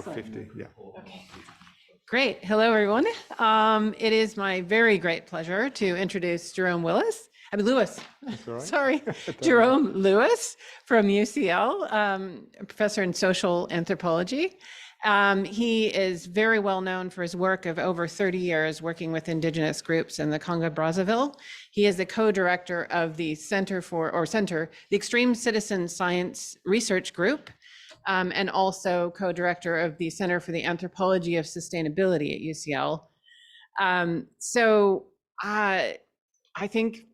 50, yeah. Okay. Great. Hello, everyone. It is my very great pleasure to introduce Lewis. Right. Sorry, Jerome Lewis from UCL, professor in social anthropology. He is very well known for his work of over 30 years working with Indigenous groups in the Congo-Brazzaville. He is the co-director of the the Extreme Citizen Science Research Group, and also co-director of the Center for the Anthropology of Sustainability at UCL. I think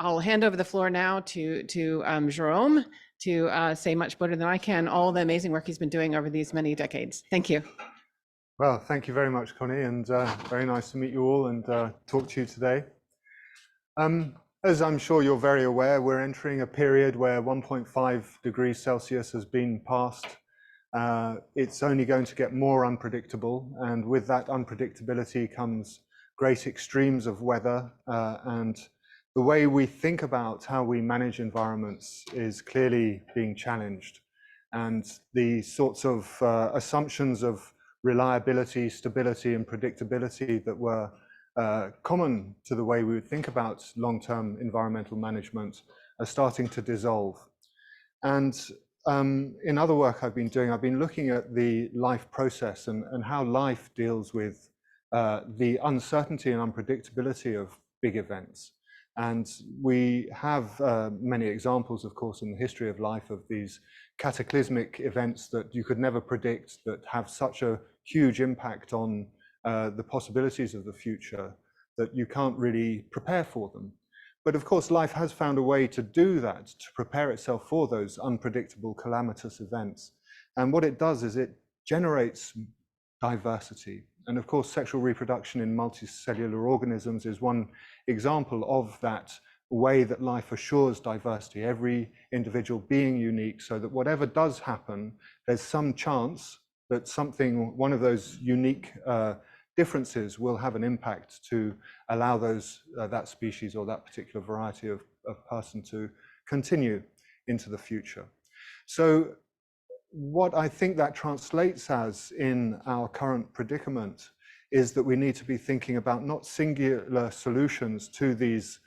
I'll hand over the floor now to Jerome to say much better than I can all the amazing work he's been doing over these many decades. Thank you. Well, thank you very much, Connie, and very nice to meet you all and talk to you today. As I'm sure you're very aware, we're entering a period where 1.5 degrees Celsius has been passed. It's only going to get more unpredictable, and with that unpredictability comes great extremes of weather, and the way we think about how we manage environments is clearly being challenged. And the sorts of assumptions of reliability, stability, and predictability that were common to the way we would think about long-term environmental management are starting to dissolve. And in other work I've been doing, I've been looking at the life process and how life deals with the uncertainty and unpredictability of big events. And we have many examples, of course, in the history of life of these cataclysmic events that you could never predict, that have such a huge impact on the possibilities of the future that you can't really prepare for them. But of course, life has found a way to do that, to prepare itself for those unpredictable, calamitous events. And what it does is it generates diversity. And of course, sexual reproduction in multicellular organisms is one example of that way that life assures diversity, every individual being unique, so that whatever does happen, there's some chance that one of those unique differences will have an impact to allow that species or that particular variety of person to continue into the future. So what I think that translates as in our current predicament is that we need to be thinking about not singular solutions to these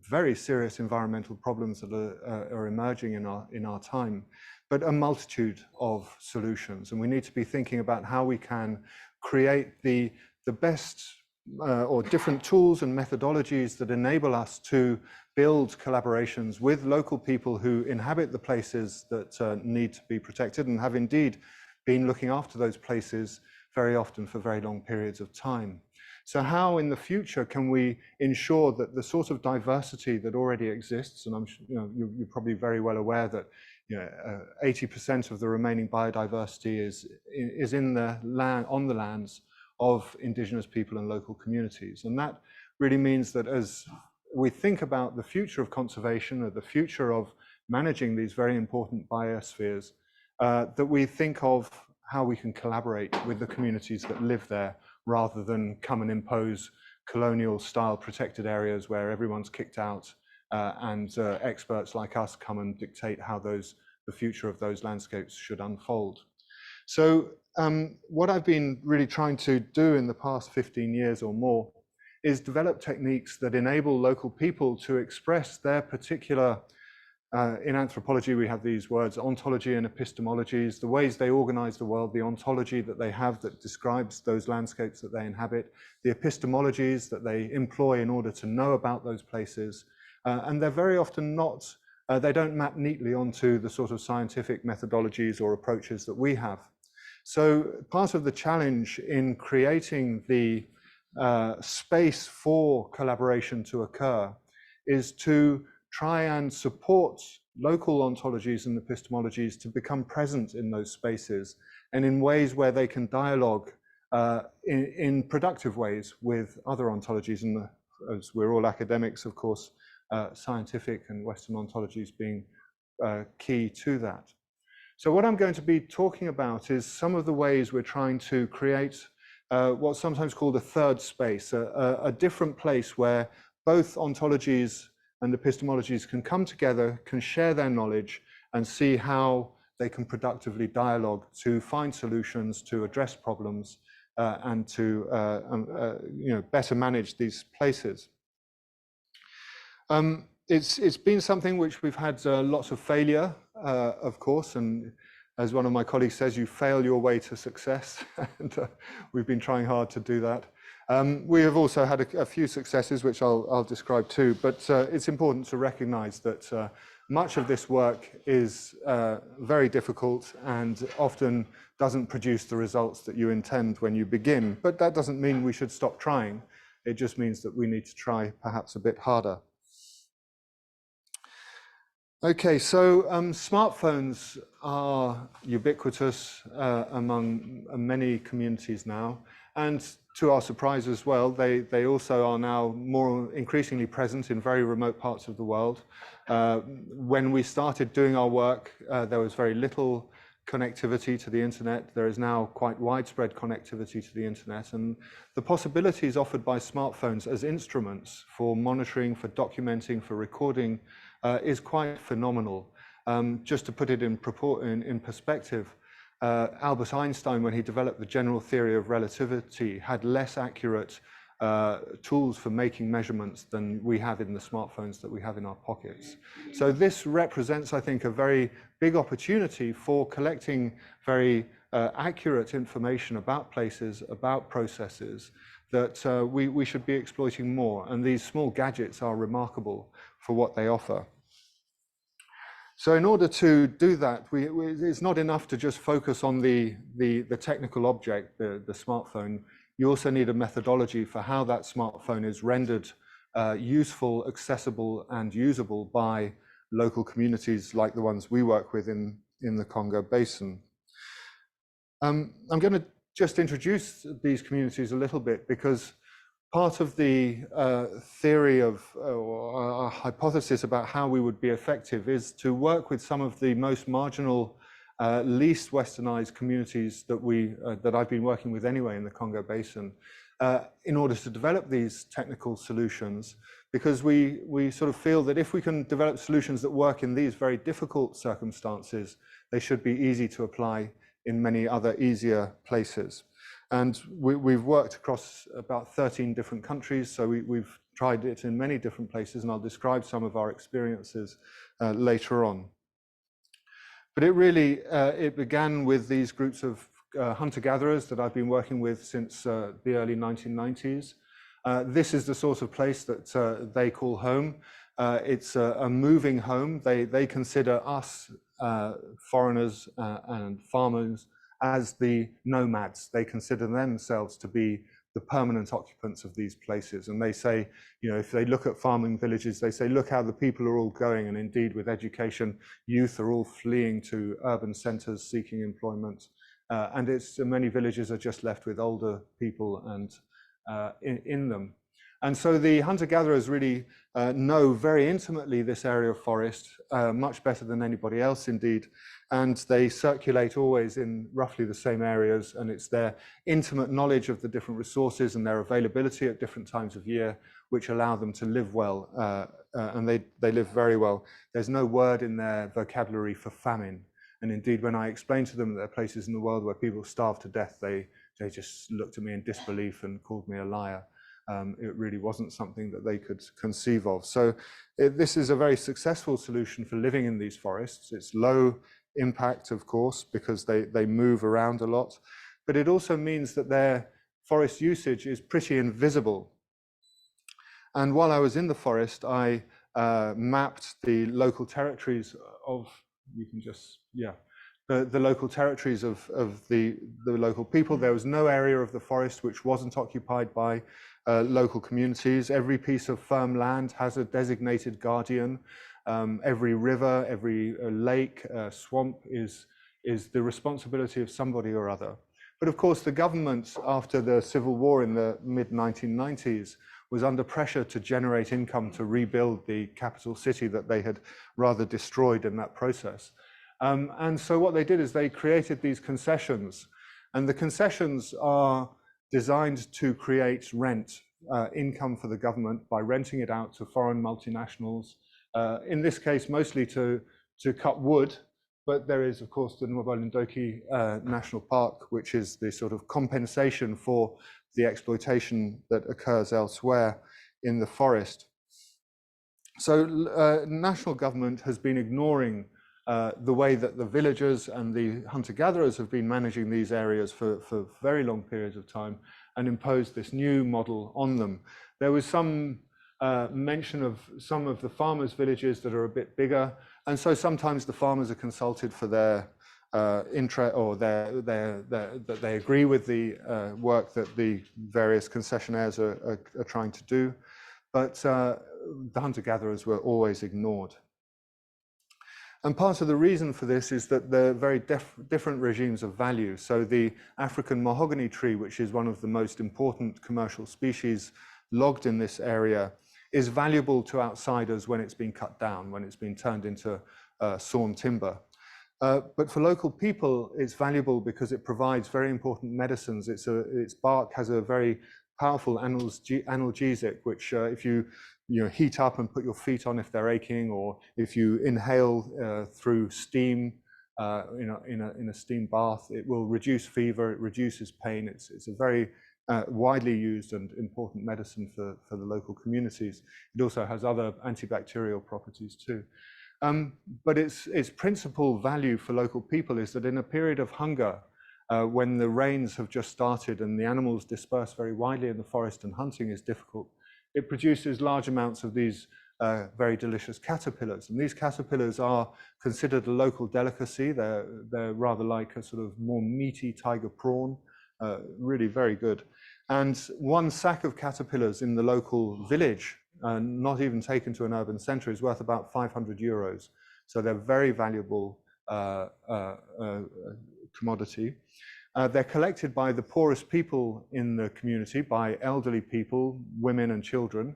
very serious environmental problems that are emerging in our time, but a multitude of solutions. And we need to be thinking about how we can create the best or different tools and methodologies that enable us to build collaborations with local people who inhabit the places that need to be protected and have indeed been looking after those places very often for very long periods of time. So how in the future can we ensure that the sort of diversity that already exists, and you're probably very well aware that 80% of the remaining biodiversity is in the land, on the lands of Indigenous people and local communities. And that really means that as we think about the future of conservation or the future of managing these very important biospheres, that we think of how we can collaborate with the communities that live there rather than come and impose colonial style protected areas where everyone's kicked out and experts like us come and dictate how the future of those landscapes should unfold. So what I've been really trying to do in the past 15 years or more is develop techniques that enable local people to express their particular, in anthropology we have these words, ontology and epistemologies, the ways they organize the world, the ontology that they have that describes those landscapes that they inhabit, the epistemologies that they employ in order to know about those places. And they're very often not, they don't map neatly onto the sort of scientific methodologies or approaches that we have. So part of the challenge in creating the space for collaboration to occur is to try and support local ontologies and epistemologies to become present in those spaces and in ways where they can dialogue in productive ways with other ontologies. And as we're all academics, of course, scientific and Western ontologies being key to that. So what I'm going to be talking about is some of the ways we're trying to create what's sometimes called a third space, a different place where both ontologies and epistemologies can come together, can share their knowledge, and see how they can productively dialogue to find solutions, to address problems, and to better manage these places. It's been something which we've had lots of failure, of course, and as one of my colleagues says, you fail your way to success, and we've been trying hard to do that. We have also had a few successes, which I'll describe too, but it's important to recognize that much of this work is very difficult and often doesn't produce the results that you intend when you begin. But that doesn't mean we should stop trying. It just means that we need to try perhaps a bit harder. Okay, so smartphones are ubiquitous among many communities now, and to our surprise as well, they also are now more increasingly present in very remote parts of the world. When we started doing our work, there was very little connectivity to the internet. There is now quite widespread connectivity to the internet, and the possibilities offered by smartphones as instruments for monitoring, for documenting, for recording is quite phenomenal. Just to put it in perspective, Albert Einstein, when he developed the general theory of relativity, had less accurate tools for making measurements than we have in the smartphones that we have in our pockets. So this represents, I think, a very big opportunity for collecting very accurate information about places, about processes that we should be exploiting more. And these small gadgets are remarkable for what they offer. So in order to do that, it's not enough to just focus on the technical object, the smartphone. You also need a methodology for how that smartphone is rendered useful, accessible, and usable by local communities like the ones we work with in the Congo Basin. I'm going to just introduce these communities a little bit, because part of the theory of or hypothesis about how we would be effective is to work with some of the most marginal, least westernized communities that I've been working with anyway in the Congo Basin, in order to develop these technical solutions, because we sort of feel that if we can develop solutions that work in these very difficult circumstances, they should be easy to apply in many other easier places. And we've worked across about 13 different countries, so we've tried it in many different places, and I'll describe some of our experiences later on. But it really, it began with these groups of hunter-gatherers that I've been working with since the early 1990s. This is the sort of place that they call home. It's a moving home. They consider us, foreigners and farmers, as the nomads. They consider themselves to be the permanent occupants of these places. And they say, if they look at farming villages, they say, look how the people are all going. And indeed, with education, youth are all fleeing to urban centers seeking employment. And many villages are just left with older people and in them. And so the hunter-gatherers really know very intimately this area of forest, much better than anybody else indeed. And they circulate always in roughly the same areas, and it's their intimate knowledge of the different resources and their availability at different times of year which allow them to live well, and they live very well. There's no word in their vocabulary for famine. And indeed, when I explained to them that there are places in the world where people starve to death, they just looked at me in disbelief and called me a liar. It really wasn't something that they could conceive of. So this is a very successful solution for living in these forests. It's low impact, of course, because they move around a lot, but it also means that their forest usage is pretty invisible. And while I was in the forest, I mapped the local territories of, the local territories of the local people. There was no area of the forest which wasn't occupied by local communities. Every piece of firm land has a designated guardian. Every river, every lake, swamp is the responsibility of somebody or other. But of course, the government, after the civil war in the mid-1990s, was under pressure to generate income to rebuild the capital city that they had rather destroyed in that process. And so what they did is they created these concessions, and the concessions are designed to create rent income for the government by renting it out to foreign multinationals, in this case mostly to cut wood, But there is, of course, the Ndoki National Park, which is the sort of compensation for the exploitation that occurs elsewhere in the forest. So national government has been ignoring the way that the villagers and the hunter-gatherers have been managing these areas for very long periods of time, and imposed this new model on them. There was some mention of some of the farmers' villages that are a bit bigger, and so sometimes the farmers are consulted for their interest, or that they agree with the work that the various concessionaires are trying to do, but the hunter-gatherers were always ignored. And part of the reason for this is that they're very different regimes of value. So the African mahogany tree, which is one of the most important commercial species logged in this area, is valuable to outsiders when it's been cut down, when it's been turned into sawn timber. But for local people, it's valuable because it provides very important medicines. Its bark has a very powerful analgesic, which if you heat up and put your feet on if they're aching, or if you inhale through steam in a steam bath, it will reduce fever, it reduces pain. It's a very widely used and important medicine for the local communities. It also has other antibacterial properties too. But its principal value for local people is that in a period of hunger, when the rains have just started and the animals disperse very widely in the forest and hunting is difficult, it produces large amounts of these very delicious caterpillars. And these caterpillars are considered a local delicacy. They're rather like a sort of more meaty tiger prawn, really very good. And one sack of caterpillars in the local village, not even taken to an urban center, is worth about 500 euros. So they're very valuable commodity. They're collected by the poorest people in the community, by elderly people, women and children.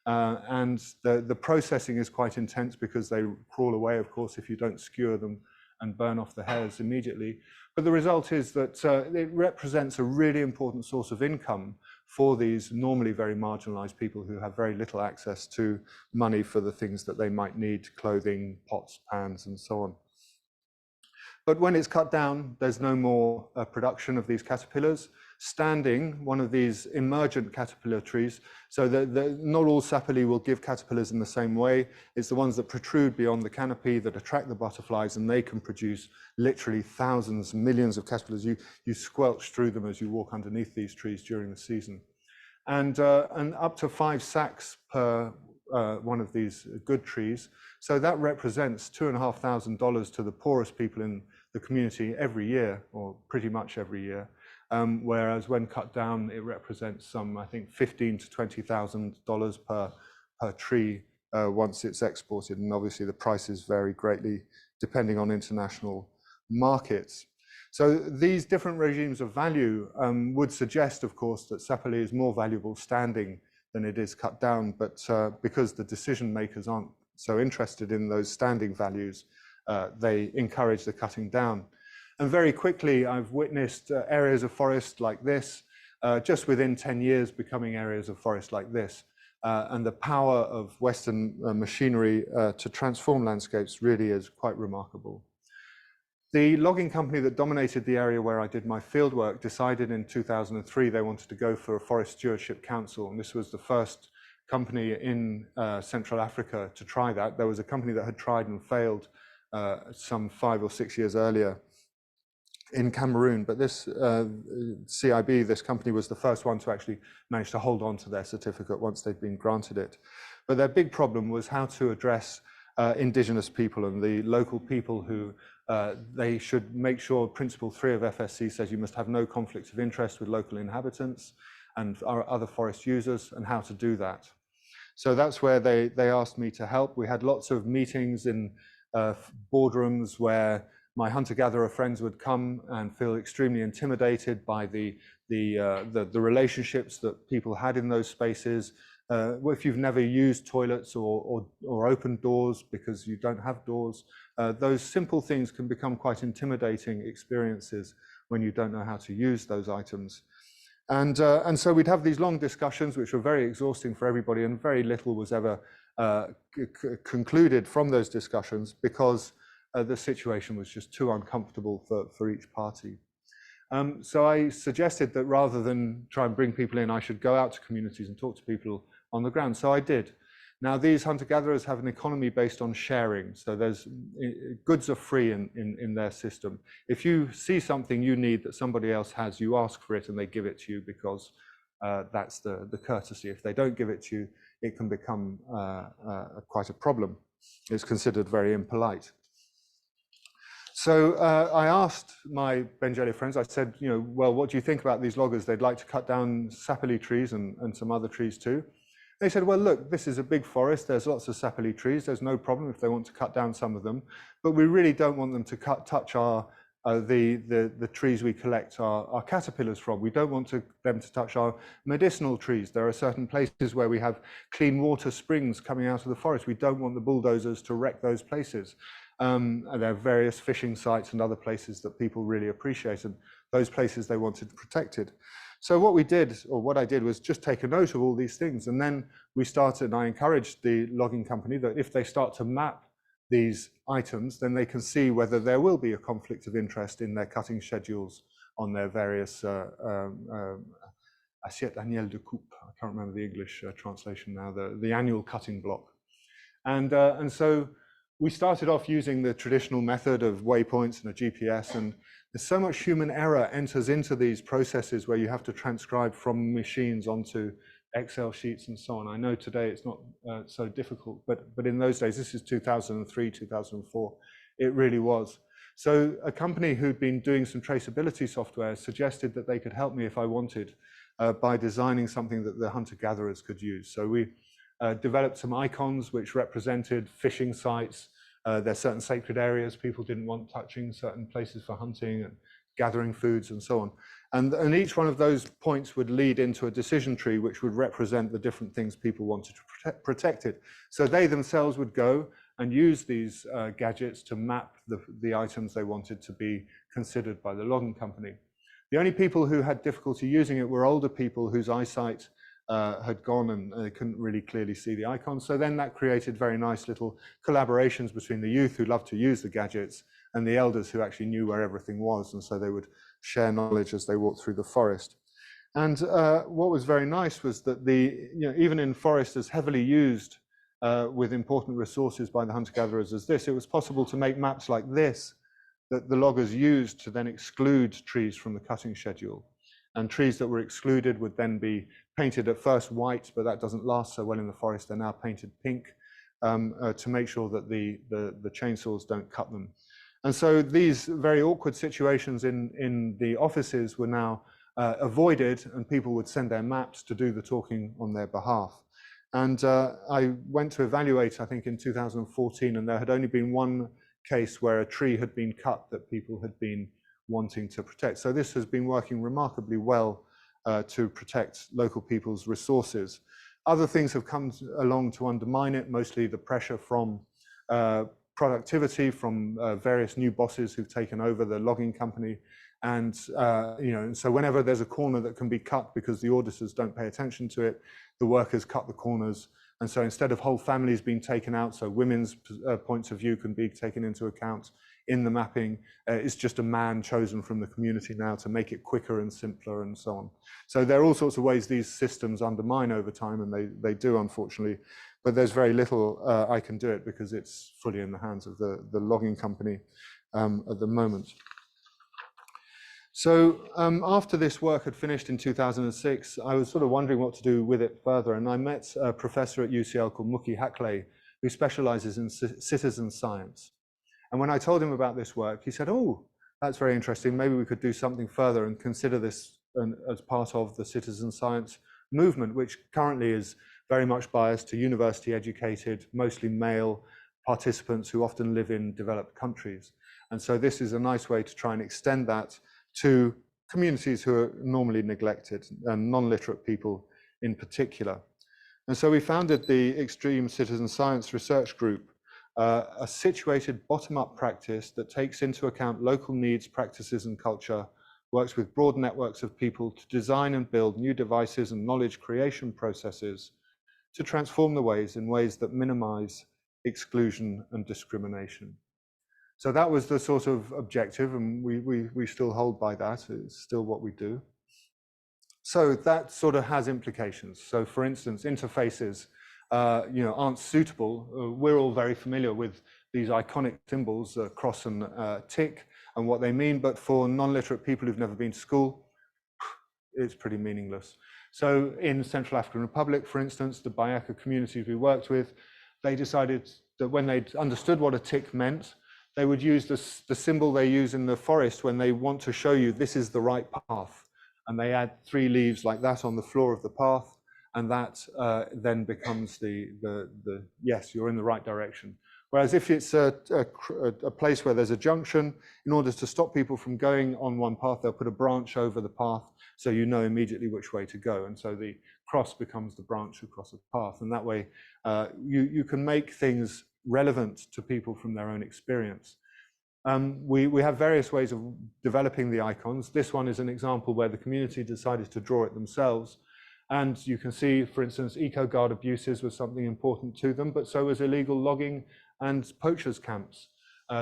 And the processing is quite intense because they crawl away, of course, if you don't skewer them and burn off the hairs immediately. But the result is that it represents a really important source of income for these normally very marginalized people who have very little access to money for the things that they might need, clothing, pots, pans, and so on. But when it's cut down, there's no more production of these caterpillars. Standing, one of these emergent caterpillar trees, so not all sapelli will give caterpillars in the same way. It's the ones that protrude beyond the canopy that attract the butterflies, and they can produce literally thousands, millions of caterpillars. You squelch through them as you walk underneath these trees during the season. And up to 5 sacks per one of these good trees. So that represents $2,500 to the poorest people in the community every year, or pretty much every year. Whereas when cut down, it represents some, I think, $15,000 to $20,000 per tree once it's exported. And obviously the prices vary greatly depending on international markets. So these different regimes of value would suggest, of course, that sapelli is more valuable standing than it is cut down, but because the decision makers aren't so interested in those standing values, they encourage the cutting down. And very quickly, I've witnessed areas of forest like this, just within 10 years becoming areas of forest like this. And the power of Western machinery to transform landscapes really is quite remarkable. The logging company that dominated the area where I did my fieldwork decided in 2003 they wanted to go for a Forest Stewardship Council, and this was the first company in Central Africa to try that. There was a company that had tried and failed some 5 or 6 years earlier in Cameroon, but this CIB, this company, was the first one to actually manage to hold on to their certificate once they'd been granted it. But their big problem was how to address indigenous people and the local people who they should make sure Principle 3 of FSC says you must have no conflicts of interest with local inhabitants and other forest users, and how to do that. So that's where they asked me to help. We had lots of meetings in boardrooms where my hunter-gatherer friends would come and feel extremely intimidated by the relationships that people had in those spaces. If you've never used toilets or opened doors because you don't have doors, those simple things can become quite intimidating experiences when you don't know how to use those items. And so we'd have these long discussions, which were very exhausting for everybody, and very little was ever concluded from those discussions, because the situation was just too uncomfortable for each party. So I suggested that rather than try and bring people in, I should go out to communities and talk to people on the ground. So I did. Now, these hunter-gatherers have an economy based on sharing. So there's goods are free in their system. If you see something you need that somebody else has, you ask for it and they give it to you because that's the courtesy. If they don't give it to you, it can become quite a problem. It's considered very impolite. So I asked my Benjeli friends, I said, well, what do you think about these loggers? They'd like to cut down sapele trees and some other trees too. They said, well, look, this is a big forest. There's lots of sapele trees. There's no problem if they want to cut down some of them. But we really don't want them to touch our the trees we collect our caterpillars from. We don't want them to touch our medicinal trees. There are certain places where we have clean water springs coming out of the forest. We don't want the bulldozers to wreck those places. There are various fishing sites and other places that people really appreciate, and those places they wanted protected. So what we did, or what I did, was just take a note of all these things, and then we started, and I encouraged the logging company that if they start to map these items, then they can see whether there will be a conflict of interest in their cutting schedules on their various assiette annuelle de coupe. I can't remember the English translation now, the annual cutting block. And so we started off using the traditional method of waypoints and a GPS, and there's so much human error enters into these processes where you have to transcribe from machines onto Excel sheets and so on. I know today it's not so difficult, but in those days, this is 2003, 2004, it really was. So a company who'd been doing some traceability software suggested that they could help me if I wanted by designing something that the hunter-gatherers could use. So we developed some icons which represented fishing sites. There's certain sacred areas people didn't want touching, certain places for hunting and gathering foods and so on. And each one of those points would lead into a decision tree which would represent the different things people wanted to protect it. So they themselves would go and use these gadgets to map the items they wanted to be considered by the logging company. The only people who had difficulty using it were older people whose eyesight had gone and they couldn't really clearly see the icons. So then that created very nice little collaborations between the youth who loved to use the gadgets and the elders who actually knew where everything was. And so they would share knowledge as they walked through the forest. And what was very nice was that even in forests as heavily used with important resources by the hunter-gatherers as this, it was possible to make maps like this that the loggers used to then exclude trees from the cutting schedule. And trees that were excluded would then be painted at first white, but that doesn't last so well in the forest. They're now painted pink to make sure that the chainsaws don't cut them. And so these very awkward situations in the offices were now avoided, and people would send their maps to do the talking on their behalf. And I went to evaluate, I think in 2014, and there had only been one case where a tree had been cut that people had been wanting to protect. So this has been working remarkably well to protect local people's resources. Other things have come along to undermine it, mostly the pressure from productivity from various new bosses who've taken over the logging company. And so whenever there's a corner that can be cut because the auditors don't pay attention to it, the workers cut the corners. And so instead of whole families being taken out, so women's points of view can be taken into account in the mapping, it's just a man chosen from the community now to make it quicker and simpler and so on. So there are all sorts of ways these systems undermine over time, and they do, unfortunately, but there's very little I can do it because it's fully in the hands of the logging company at the moment. So after this work had finished in 2006, I was sort of wondering what to do with it further, and I met a professor at UCL called Muki Hakley, who specializes in citizen science. And when I told him about this work, he said, oh, that's very interesting. Maybe we could do something further and consider this as part of the citizen science movement, which currently is very much biased to university educated, mostly male participants who often live in developed countries. And so this is a nice way to try and extend that to communities who are normally neglected, and non-literate people in particular. And so we founded the Extreme Citizen Science Research Group, a situated bottom-up practice that takes into account local needs, practices, and culture, works with broad networks of people to design and build new devices and knowledge creation processes to transform the ways in ways that minimize exclusion and discrimination. So that was the sort of objective, and we still hold by that. It's still what we do. So that sort of has implications. So for instance, interfaces aren't suitable. We're all very familiar with these iconic symbols, cross and tick, and what they mean, but for non-literate people who've never been to school, it's pretty meaningless. So in Central African Republic, for instance, the BaYaka communities we worked with, they decided that when they'd understood what a tick meant, they would use the symbol they use in the forest when they want to show you this is the right path. And they add 3 leaves like that on the floor of the path, and that then becomes the yes, you're in the right direction. Whereas if it's a place where there's a junction, in order to stop people from going on one path, they'll put a branch over the path so you know immediately which way to go. And so the cross becomes the branch across the path. And that way you can make things relevant to people from their own experience. We have various ways of developing the icons. This one is an example where the community decided to draw it themselves. And you can see, for instance, eco-guard abuses was something important to them, but so was illegal logging and poachers' camps.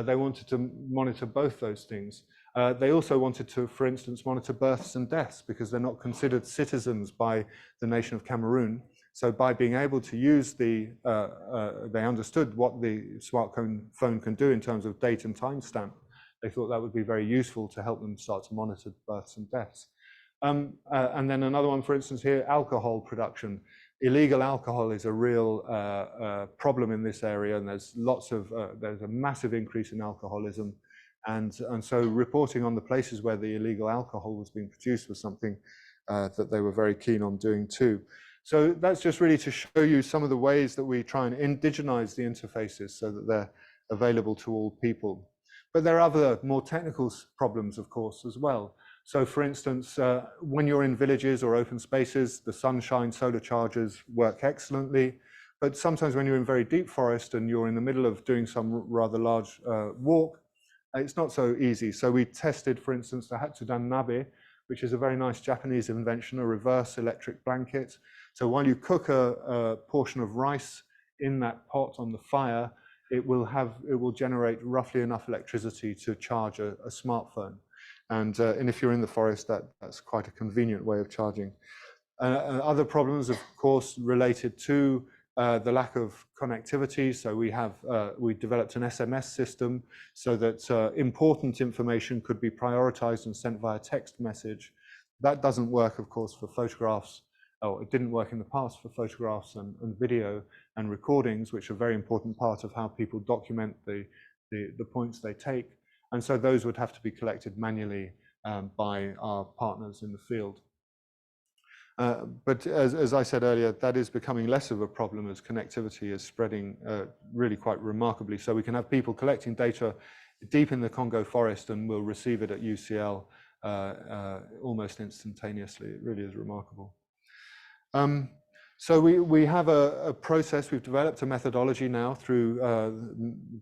They wanted to monitor both those things. They also wanted to, for instance, monitor births and deaths because they're not considered citizens by the nation of Cameroon. So by being able to use they understood what the smartphone can do in terms of date and timestamp. They thought that would be very useful to help them start to monitor births and deaths. And then another one, for instance, here, alcohol production. Illegal alcohol is a real problem in this area, and there's a massive increase in alcoholism. And so reporting on the places where the illegal alcohol was being produced was something that they were very keen on doing too. So that's just really to show you some of the ways that we try and indigenize the interfaces so that they're available to all people. But there are other more technical problems, of course, as well. So for instance, when you're in villages or open spaces, the sunshine solar chargers work excellently. But sometimes when you're in very deep forest and you're in the middle of doing some rather large walk, it's not so easy. So we tested, for instance, the Hatsudan Nabe, which is a very nice Japanese invention, a reverse electric blanket. So while you cook a portion of rice in that pot on the fire, it will generate roughly enough electricity to charge a smartphone. And if you're in the forest, that's quite a convenient way of charging. Other problems, of course, related to the lack of connectivity. So we developed an SMS system so that important information could be prioritized and sent via text message. That doesn't work, of course, for photographs. Oh, it didn't work in the past for photographs and video and recordings, which are a very important part of how people document the points they take. And so those would have to be collected manually by our partners in the field. But as I said earlier, that is becoming less of a problem as connectivity is spreading really quite remarkably. So we can have people collecting data deep in the Congo forest and we'll receive it at UCL almost instantaneously. It really is remarkable. So we have a process, we've developed a methodology now through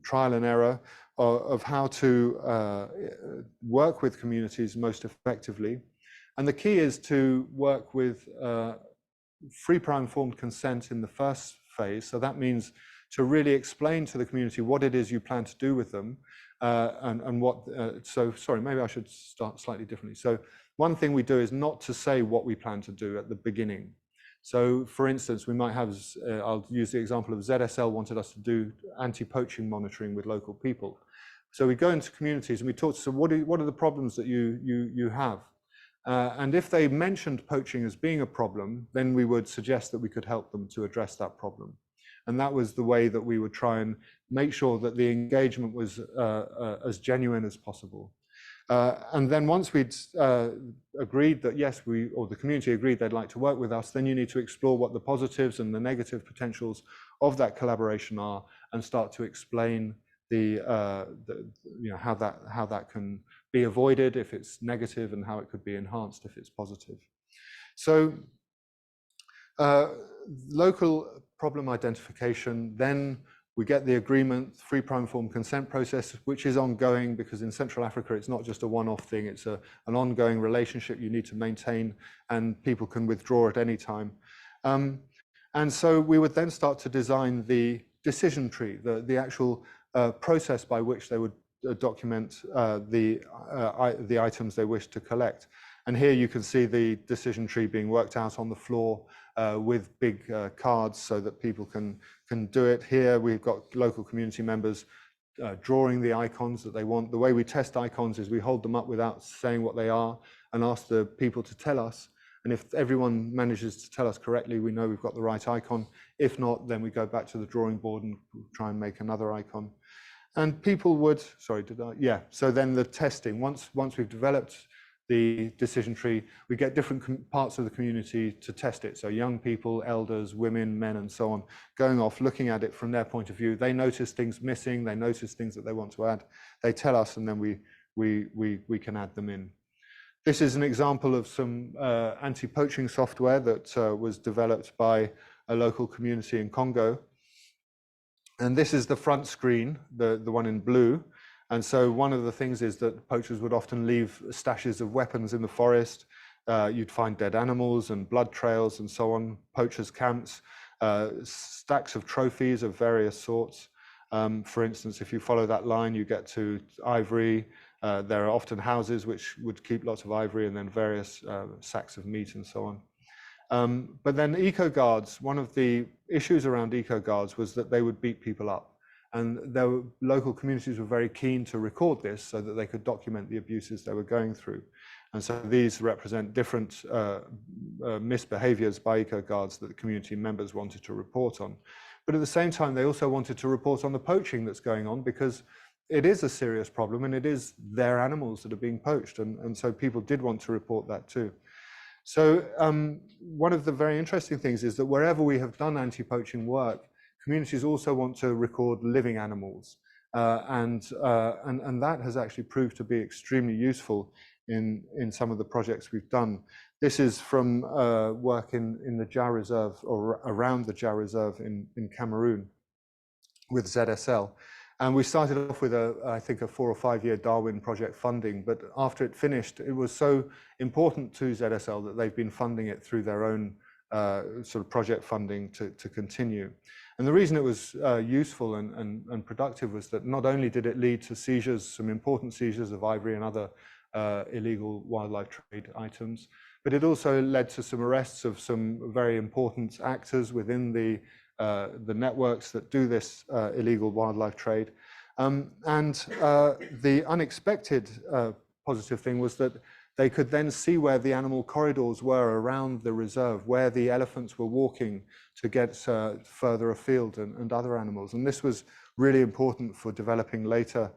trial and error of how to work with communities most effectively. And the key is to work with free, prior, informed consent in the first phase. So that means to really explain to the community what it is you plan to do with them and what, so sorry, maybe I should start slightly differently. So one thing we do is not to say what we plan to do at the beginning. So for instance, we might have, I'll use the example of ZSL wanted us to do anti-poaching monitoring with local people. So we go into communities and we talk to them, what are the problems that you have? And if they mentioned poaching as being a problem, then we would suggest that we could help them to address that problem. And that was the way that we would try and make sure that the engagement was as genuine as possible. And then once we'd agreed that yes, or the community agreed they'd like to work with us, then you need to explore what the positives and the negative potentials of that collaboration are and start to explain how that can be avoided if it's negative and how it could be enhanced if it's positive. So local problem identification, then we get the agreement, free, prior, informed consent process, which is ongoing because in Central Africa, it's not just a one-off thing, it's an ongoing relationship you need to maintain and people can withdraw at any time. And so we would then start to design the decision tree, the actual process by which they would document the items they wish to collect. And here you can see the decision tree being worked out on the floor with big cards so that people can do it. Here we've got local community members drawing the icons that they want. The way we test icons is we hold them up without saying what they are and ask the people to tell us. And if everyone manages to tell us correctly, we know we've got the right icon. If not, then we go back to the drawing board and try and make another icon. And people would, sorry, did I? Yeah, so then the testing, once we've developed the decision tree, we get different parts of the community to test it. So young people, elders, women, men, and so on, going off, looking at it from their point of view. They notice things missing, they notice things that they want to add. They tell us, and then we can add them in. This is an example of some anti-poaching software that was developed by a local community in Congo. And this is the front screen, the one in blue. And so one of the things is that poachers would often leave stashes of weapons in the forest. You'd find dead animals and blood trails and so on, poachers' camps, stacks of trophies of various sorts. For instance, if you follow that line, you get to ivory. There are often houses which would keep lots of ivory, and then various sacks of meat and so on. But then eco-guards, one of the issues around eco-guards was that they would beat people up. And local communities were very keen to record this so that they could document the abuses they were going through. And so these represent different misbehaviors by eco-guards that the community members wanted to report on. But at the same time, they also wanted to report on the poaching that's going on, because it is a serious problem and it is their animals that are being poached. And so people did want to report that too. So one of the very interesting things is that wherever we have done anti-poaching work, communities also want to record living animals. And that has actually proved to be extremely useful in some of the projects we've done. This is from work in the Dja Reserve, or around the Dja Reserve in Cameroon with ZSL. And we started off with I think a 4 or 5 year Darwin project funding, but after it finished, it was so important to ZSL that they've been funding it through their own sort of project funding to continue. And the reason it was useful and productive was that not only did it lead to seizures, some important seizures of ivory and other illegal wildlife trade items, but it also led to some arrests of some very important actors within the networks that do this illegal wildlife trade. The unexpected positive thing was that they could then see where the animal corridors were around the reserve, where the elephants were walking to get further afield and other animals. And this was really important for developing later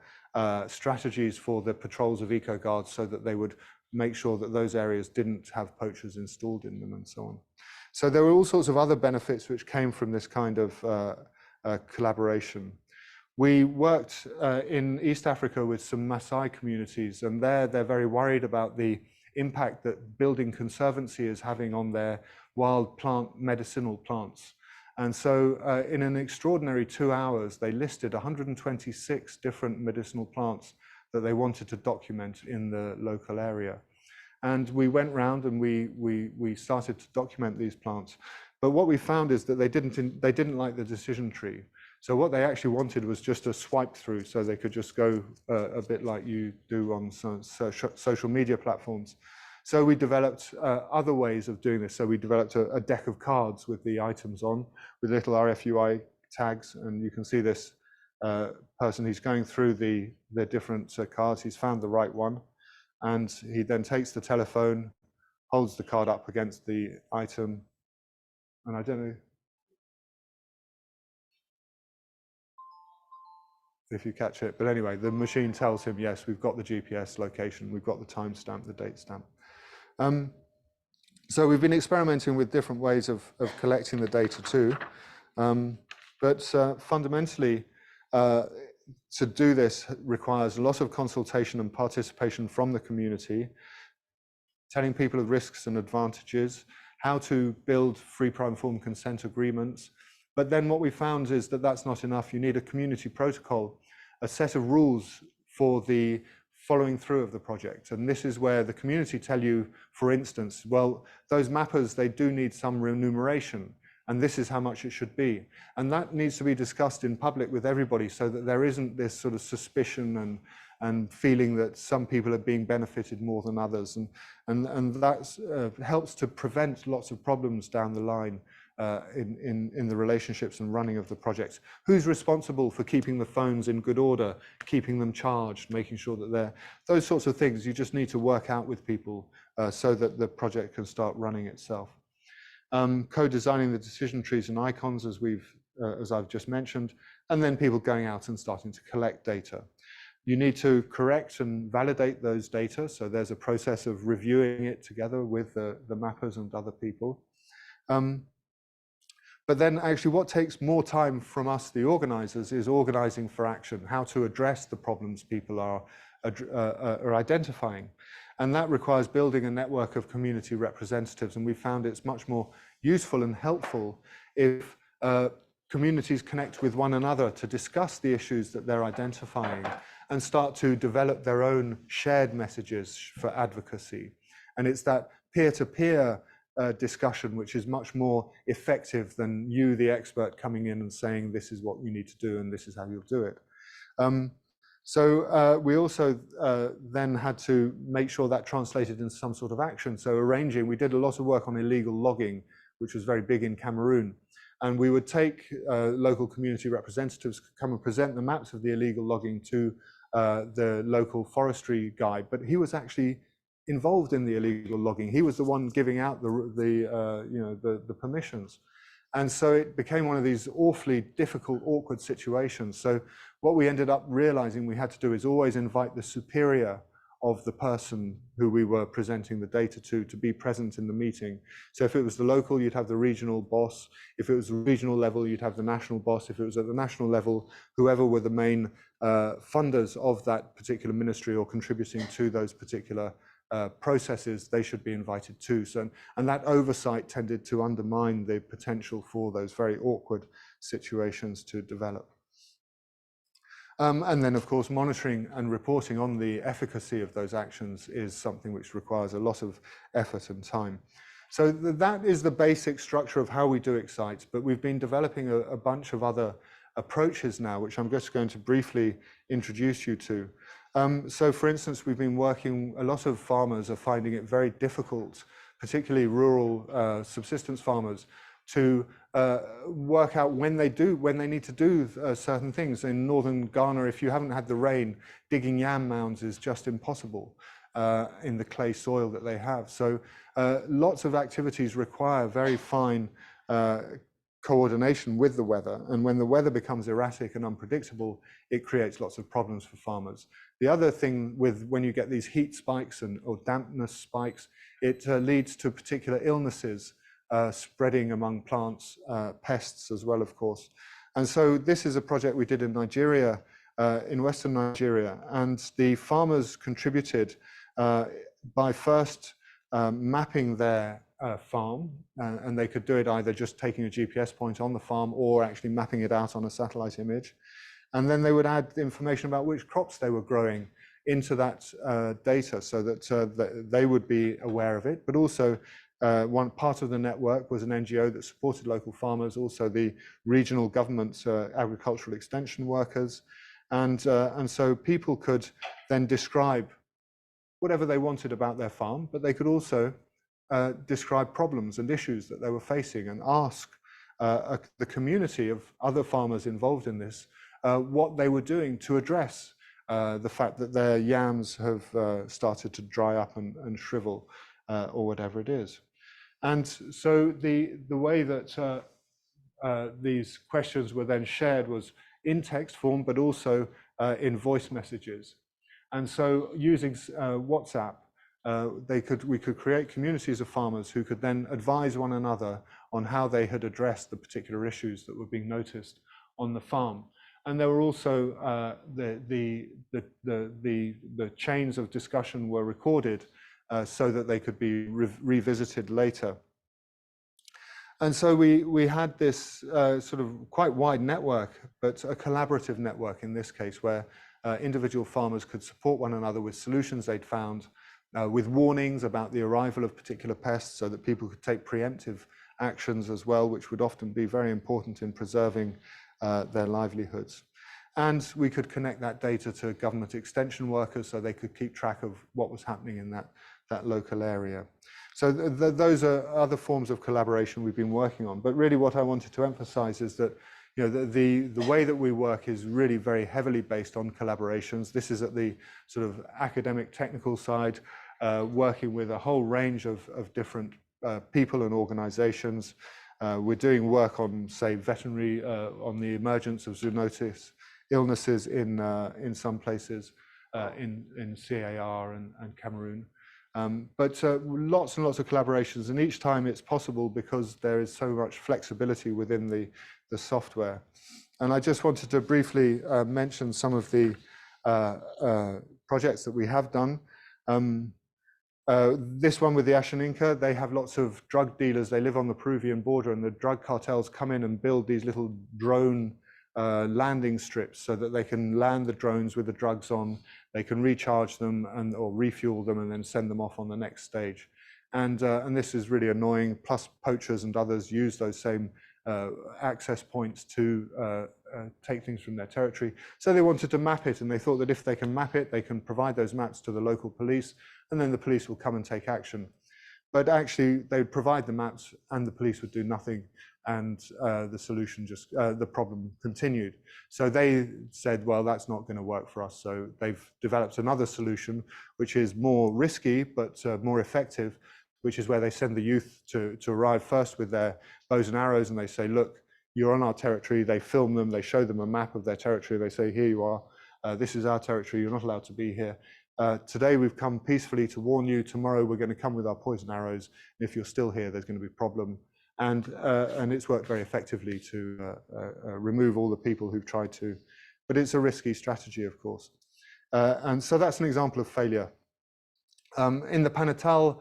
strategies for the patrols of eco-guards, so that they would make sure that those areas didn't have poachers installed in them and so on. So there were all sorts of other benefits which came from this kind of collaboration. We worked in East Africa with some Maasai communities, and they're very worried about the impact that building conservancy is having on their wild plant medicinal plants. And so in an extraordinary 2 hours, they listed 126 different medicinal plants that they wanted to document in the local area. And we went round and we started to document these plants. But what we found is that they didn't like the decision tree. So what they actually wanted was just a swipe through, so they could just go a bit like you do on some social media platforms. So we developed other ways of doing this. So we developed a deck of cards with the items on, with little RFUI tags. And you can see this person, he's going through the different cards. He's found the right one. And he then takes the telephone, holds the card up against the item. And I don't know if you catch it, but anyway, the machine tells him, yes, we've got the GPS location, we've got the timestamp, the date stamp. So we've been experimenting with different ways of collecting the data too. But fundamentally, to do this requires a lot of consultation and participation from the community, telling people of risks and advantages, how to build free prior informed consent agreements. But then what we found is that that's not enough. You need a community protocol, a set of rules for the following through of the project. And this is where the community tell you, for instance, well, those mappers, they do need some remuneration. and this is how much it should be. And that needs to be discussed in public with everybody so that there isn't this sort of suspicion and feeling that some people are being benefited more than others. And that helps to prevent lots of problems down the line in the relationships and running of the projects. Who's responsible for keeping the phones in good order, keeping them charged, making sure that they're, those sorts of things you just need to work out with people so that the project can start running itself. Co-designing the decision trees and icons as I've just mentioned, and then people going out and starting to collect data. You need to correct and validate those data. So there's a process of reviewing it together with the mappers and other people. But then actually what takes more time from us, the organizers, is organizing for action, how to address the problems people are identifying. And that requires building a network of community representatives. And we found it's much more useful and helpful if communities connect with one another to discuss the issues that they're identifying and start to develop their own shared messages for advocacy. And it's that peer-to-peer discussion which is much more effective than you, the expert, coming in and saying this is what you need to do and this is how you'll do it. So we also then had to make sure that translated into some sort of action. So arranging, we did a lot of work on illegal logging, which was very big in Cameroon. And we would take local community representatives, come and present the maps of the illegal logging to the local forestry guy, but he was actually involved in the illegal logging. He was the one giving out the permissions. And so it became one of these awfully difficult, awkward situations. So what we ended up realizing we had to do is always invite the superior of the person who we were presenting the data to be present in the meeting. So if it was the local, you'd have the regional boss. If it was the regional level, you'd have the national boss. If it was at the national level, whoever were the main funders of that particular ministry or contributing to those particular processes, they should be invited too. So, and that oversight tended to undermine the potential for those very awkward situations to develop. And then, of course, monitoring and reporting on the efficacy of those actions is something which requires a lot of effort and time. So that is the basic structure of how we do Excite, but we've been developing a bunch of other approaches now, which I'm just going to briefly introduce you to. So for instance, we've been working, a lot of farmers are finding it very difficult, particularly rural subsistence farmers, to work out when they need to do certain things. In northern Ghana, if you haven't had the rain, digging yam mounds is just impossible in the clay soil that they have. So lots of activities require very fine coordination with the weather. And when the weather becomes erratic and unpredictable, it creates lots of problems for farmers. The other thing with when you get these heat spikes or dampness spikes, it leads to particular illnesses spreading among plants, pests as well, of course. And so this is a project we did in Nigeria, in Western Nigeria, and the farmers contributed by first mapping their farm, and they could do it either just taking a GPS point on the farm or actually mapping it out on a satellite image. And then they would add information about which crops they were growing into that data so that they would be aware of it, but also one part of the network was an NGO that supported local farmers, also the regional government's agricultural extension workers. And so people could then describe whatever they wanted about their farm, but they could also describe problems and issues that they were facing and ask the community of other farmers involved in this what they were doing to address the fact that their yams have started to dry up and shrivel or whatever it is. And so the way that these questions were then shared was in text form, but also in voice messages. And so using WhatsApp, we could create communities of farmers who could then advise one another on how they had addressed the particular issues that were being noticed on the farm. And there were also the chains of discussion were recorded so that they could be revisited later. And so we had this sort of quite wide network, but a collaborative network in this case, where individual farmers could support one another with solutions they'd found, with warnings about the arrival of particular pests so that people could take preemptive actions as well, which would often be very important in preserving their livelihoods. And we could connect that data to government extension workers so they could keep track of what was happening in that local area. So those are other forms of collaboration we've been working on. But really what I wanted to emphasize is that the way that we work is really very heavily based on collaborations. This is at the sort of academic technical side, working with a whole range of different people and organizations. We're doing work on, say, veterinary, on the emergence of zoonotic illnesses in some places, in CAR and Cameroon. But lots and lots of collaborations, and each time it's possible because there is so much flexibility within the software. And I just wanted to briefly mention some of the projects that we have done. This one with the Ashaninka, they have lots of drug dealers. They live on the Peruvian border, and the drug cartels come in and build these little drone landing strips so that they can land the drones with the drugs on, they can recharge them or refuel them and then send them off on the next stage. And this is really annoying, plus poachers and others use those same access points to take things from their territory. So they wanted to map it, and they thought that if they can map it, they can provide those maps to the local police, and then the police will come and take action. But actually, they would provide the maps and the police would do nothing, and the problem continued. So they said, well, that's not going to work for us. So they've developed another solution, which is more risky, but more effective, which is where they send the youth to arrive first with their bows and arrows, and they say, look, you're on our territory. They film them, they show them a map of their territory. They say, here you are, this is our territory, you're not allowed to be here. Today we've come peacefully to warn you. Tomorrow we're going to come with our poison arrows. And if you're still here, there's going to be a problem. And it's worked very effectively to remove all the people who've tried to. But it's a risky strategy, of course. And so that's an example of failure. In the Panatal,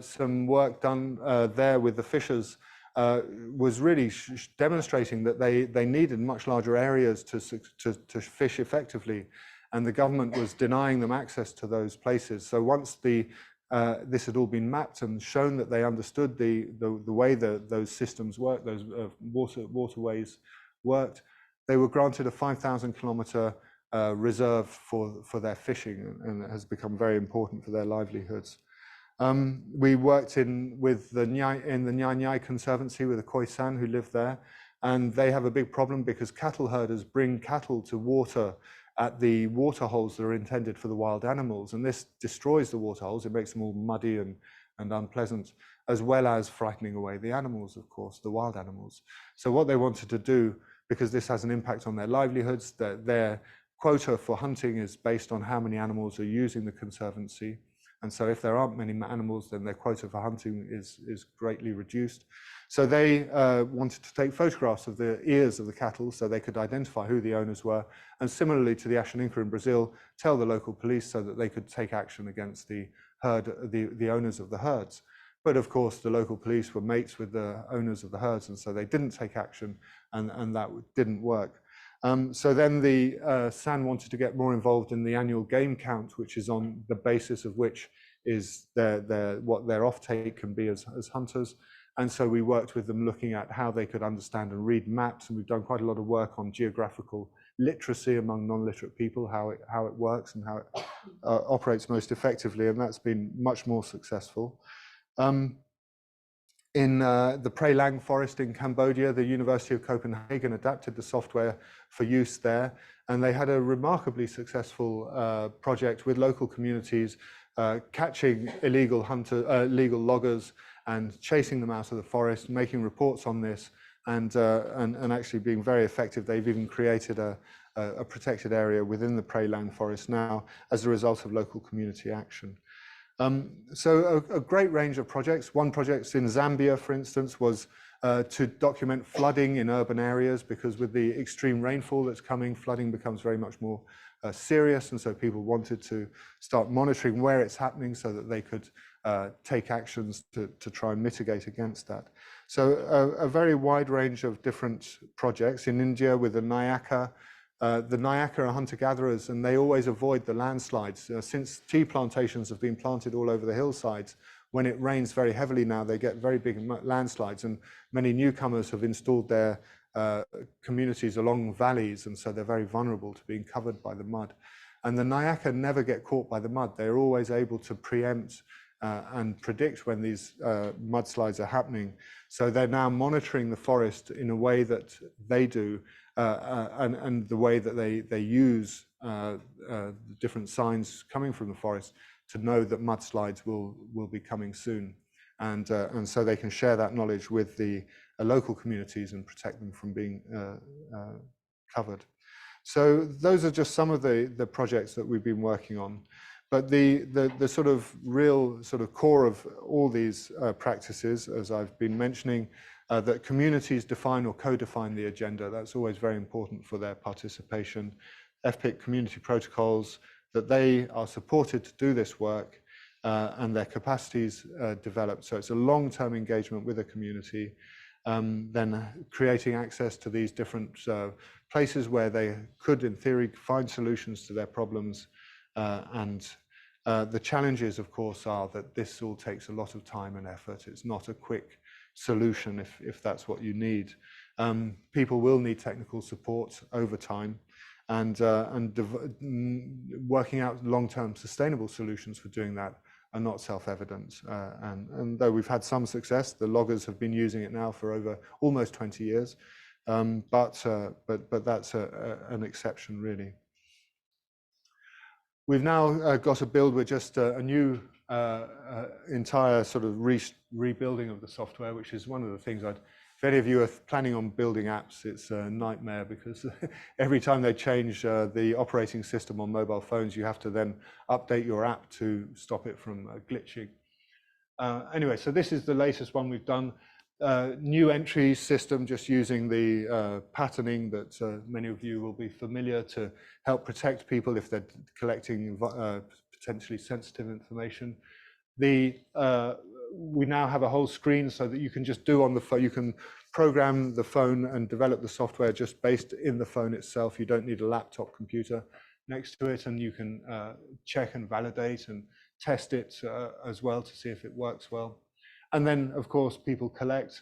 some work done there with the fishers was really demonstrating that they needed much larger areas to fish effectively. And the government was denying them access to those places. So once this had all been mapped and shown that they understood the way those systems work, those waterways worked, they were granted a 5,000 kilometer reserve for their fishing, and it has become very important for their livelihoods. We worked in the Nyai Nyai Conservancy with the Khoisan who live there, and they have a big problem because cattle herders bring cattle to water at the water holes that are intended for the wild animals, and this destroys the water holes. It makes them all muddy and unpleasant, as well as frightening away the animals, of course, the wild animals. So what they wanted to do, because this has an impact on their livelihoods, their quota for hunting is based on how many animals are using the conservancy. And so if there aren't many animals, then their quota for hunting is greatly reduced. So they wanted to take photographs of the ears of the cattle so they could identify who the owners were. And similarly to the Ashaninka in Brazil, tell the local police so that they could take action against the owners of the herds. But of course, the local police were mates with the owners of the herds, and so they didn't take action, and that didn't work. So then the SAN wanted to get more involved in the annual game count, which is on the basis of which is what their offtake can be as hunters. And so we worked with them looking at how they could understand and read maps, and we've done quite a lot of work on geographical literacy among non-literate people, how it works and how it operates most effectively, and that's been much more successful. In the Prey Lang forest in Cambodia, the University of Copenhagen adapted the software for use there, and they had a remarkably successful project with local communities catching illegal loggers and chasing them out of the forest, making reports on this, and actually being very effective. They've even created a protected area within the Prey Lang forest now as a result of local community action. So a great range of projects. One project in Zambia, for instance, was to document flooding in urban areas, because with the extreme rainfall that's coming, flooding becomes very much more serious, and so people wanted to start monitoring where it's happening so that they could take actions to try and mitigate against that. So a very wide range of different projects. In India with the BaYaka. The BaYaka are hunter-gatherers, and they always avoid the landslides. Since tea plantations have been planted all over the hillsides, when it rains very heavily now, they get very big landslides, and many newcomers have installed their communities along valleys, and so they're very vulnerable to being covered by the mud. And the BaYaka never get caught by the mud. They're always able to preempt and predict when these mudslides are happening. So they're now monitoring the forest in a way that they do, and the way that they use different signs coming from the forest to know that mudslides will be coming soon. And so they can share that knowledge with the local communities and protect them from being covered. So those are just some of the projects that we've been working on. But the sort of real sort of core of all these practices, as I've been mentioning, that communities define or co-define the agenda. That's always very important for their participation. FPIC community protocols, that they are supported to do this work, and their capacities developed. So it's a long-term engagement with a community, then creating access to these different places where they could, in theory, find solutions to their problems. And the challenges, of course, are that this all takes a lot of time and effort. It's not a quick solution if that's what you need. People will need technical support over time, and working out long-term sustainable solutions for doing that are not self-evident. And though we've had some success, the loggers have been using it now for over almost 20 years, but that's an exception, really. We've now got a build with just a new entire sort of rebuilding of the software, which is one of the things if any of you are planning on building apps, it's a nightmare, because every time they change the operating system on mobile phones, you have to then update your app to stop it from glitching. Anyway, so this is the latest one we've done. New entry system, just using the patterning that many of you will be familiar to help protect people if they're collecting potentially sensitive information. We now have a whole screen so that you can just do on the phone. You can program the phone and develop the software just based in the phone itself. You don't need a laptop computer next to it, and you can check and validate and test it as well to see if it works well. And then, of course, people collect.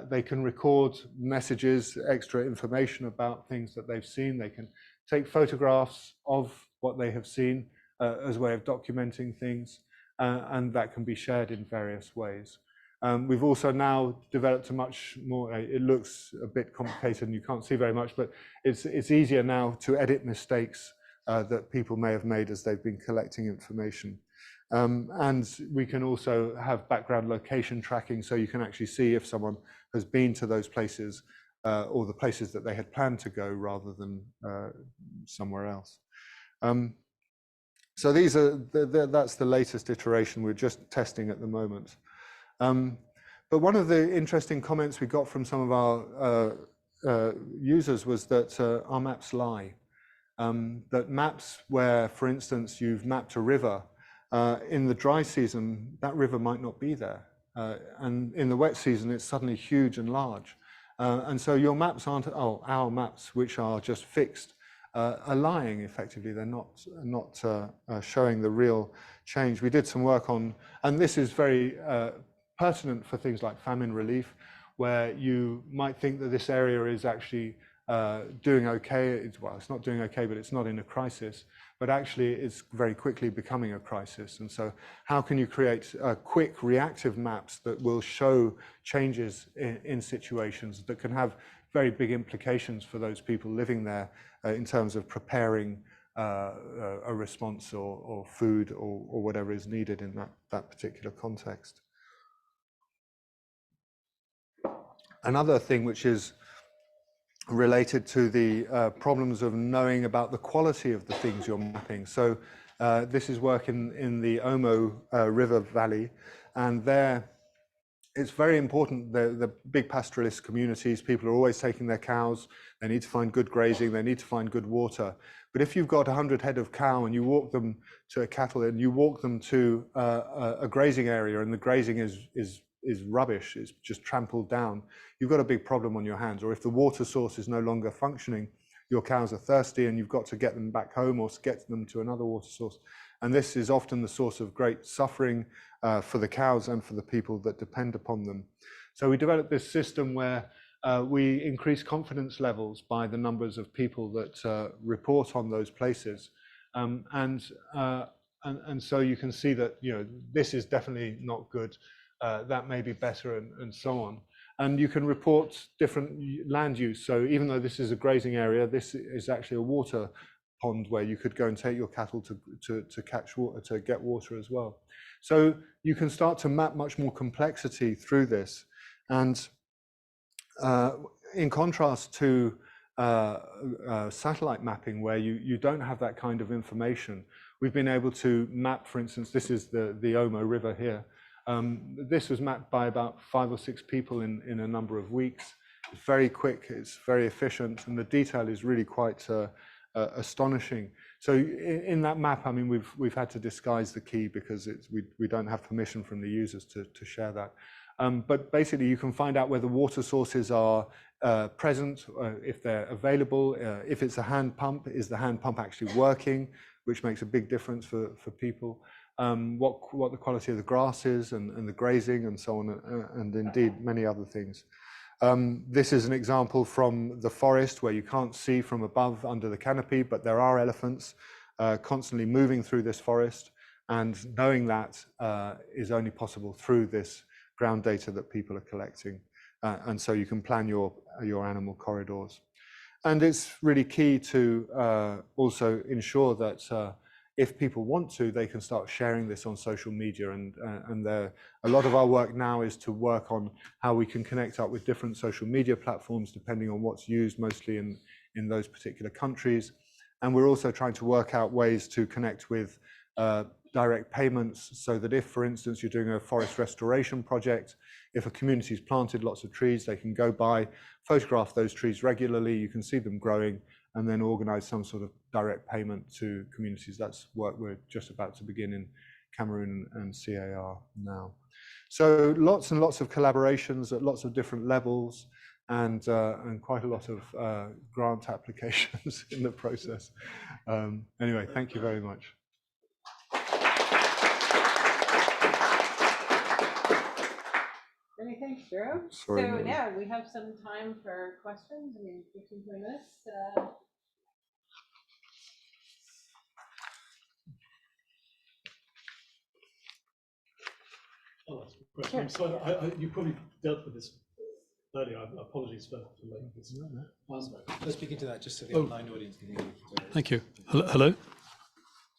They can record messages, extra information about things that they've seen. They can take photographs of what they have seen as a way of documenting things, and that can be shared in various ways. We've also now developed a much more, it looks a bit complicated and you can't see very much, but it's easier now to edit mistakes that people may have made as they've been collecting information. And we can also have background location tracking, so you can actually see if someone has been to those places or the places that they had planned to go rather than somewhere else. So these are that's the latest iteration. We're just testing at the moment. But one of the interesting comments we got from some of our users was that our maps lie. That maps where, for instance, you've mapped a river, in the dry season, that river might not be there. And in the wet season, it's suddenly huge and large. And so your maps aren't, our maps, which are just fixed, are lying effectively. They're not showing the real change. We did some work on, and this is very pertinent for things like famine relief, where you might think that this area is actually doing okay. Well, it's not doing okay, but it's not in a crisis. But actually, it's very quickly becoming a crisis. And so how can you create quick reactive maps that will show changes in situations that can have very big implications for those people living there in terms of preparing a response or food or whatever is needed in that particular context. Another thing which is related to the problems of knowing about the quality of the things you're mapping. So this is work in the Omo River Valley, and there it's very important, the big pastoralist communities, people are always taking their cows, they need to find good grazing, they need to find good water. But if you've got 100 head of cow and you walk them to a cattle and you walk them to a grazing area and the grazing is rubbish, it's just trampled down, you've got a big problem on your hands. Or if the water source is no longer functioning, your cows are thirsty and you've got to get them back home or get them to another water source. And this is often the source of great suffering for the cows and for the people that depend upon them. So we developed this system where we increase confidence levels by the numbers of people that report on those places. And so you can see that, you know, this is definitely not good, that may be better, and so on. And you can report different land use. So even though this is a grazing area, this is actually a water pond where you could go and take your cattle to catch water, to get water as well. So you can start to map much more complexity through this. And in contrast to satellite mapping, where you don't have that kind of information, we've been able to map, for instance, this is the Omo River here. This was mapped by about 5 or 6 people in a number of weeks. It's very quick, it's very efficient, and the detail is really quite astonishing. So in that map, I mean, we've had to disguise the key because we don't have permission from the users to share that. But basically, you can find out whether water sources are present, if they're available. If it's a hand pump, is the hand pump actually working, which makes a big difference for people. What the quality of the grass is, and the grazing, and so on, and indeed many other things. This is an example from the forest where you can't see from above under the canopy, but there are elephants constantly moving through this forest, and knowing that is only possible through this ground data that people are collecting. And so you can plan your animal corridors. And it's really key to also ensure that if people want to, they can start sharing this on social media. And a lot of our work now is to work on how we can connect up with different social media platforms, depending on what's used mostly in those particular countries. And we're also trying to work out ways to connect with direct payments, so that if, for instance, you're doing a forest restoration project, if a community's planted lots of trees, they can go by, photograph those trees regularly, you can see them growing, and then organize some sort of direct payment to communities. That's work we're just about to begin in Cameroon and CAR now. So lots and lots of collaborations at lots of different levels, and quite a lot of grant applications in the process. Anyway, thank you very much. Many thanks, Jerome. Sorry, so Mary. now we have some time for questions. I mean, 15, 20 minutes. Oh, that's great. Sure. I'm sorry, you probably dealt with this earlier. Apologies for making this. Let's speak into that just so the online audience can hear you. Thank you. Hello?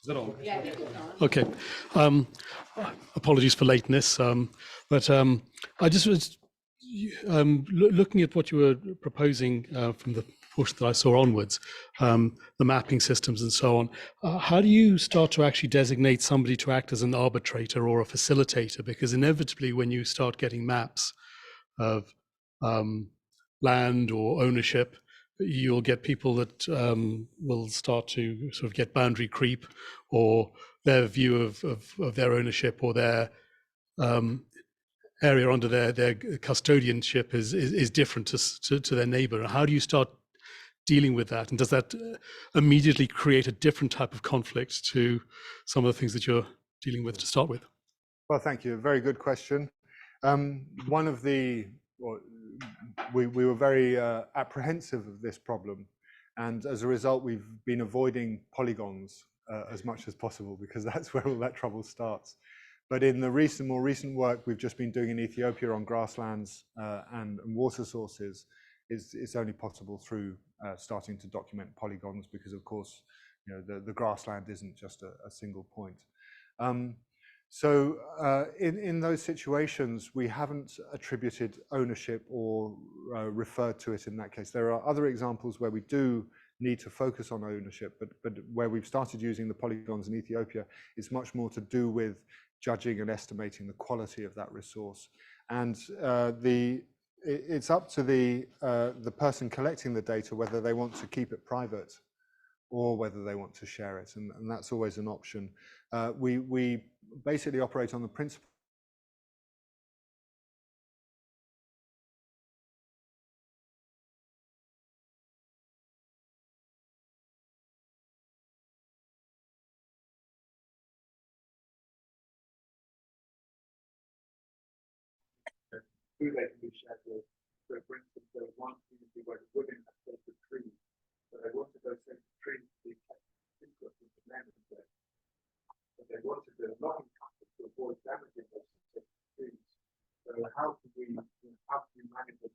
Is that on? Yeah, I think it's on. Okay. Apologies for lateness, but I just was looking at what you were proposing from the portion that I saw onwards, the mapping systems and so on. How do you start to actually designate somebody to act as an arbitrator or a facilitator? Because inevitably, when you start getting maps of land or ownership, you'll get people that will start to sort of get boundary creep, or their view of their ownership or their area under their custodianship is different to their neighbor. How do you start dealing with that? And does that immediately create a different type of conflict to some of the things that you're dealing with to start with? Well, thank you. Very good question. One of the, we were very apprehensive of this problem. And as a result, we've been avoiding polygons as much as possible, because that's where all that trouble starts. But in the more recent work we've just been doing in Ethiopia on grasslands and water sources, it's only possible through starting to document polygons, because of course, you know, the grassland isn't just a single point. So in those situations, we haven't attributed ownership or referred to it in that case. There are other examples where we do need to focus on ownership, but where we've started using the polygons in Ethiopia, it's much more to do with judging and estimating the quality of that resource. And it's up to the person collecting the data whether they want to keep it private or whether they want to share it, and that's always an option. We basically operate on the principle who they can be shared with. So for instance, there was one community where the women had sacred trees, but they wanted those sacred trees to be kept secret from the men and women. But they wanted the logging company to avoid damaging those sacred trees. So how can we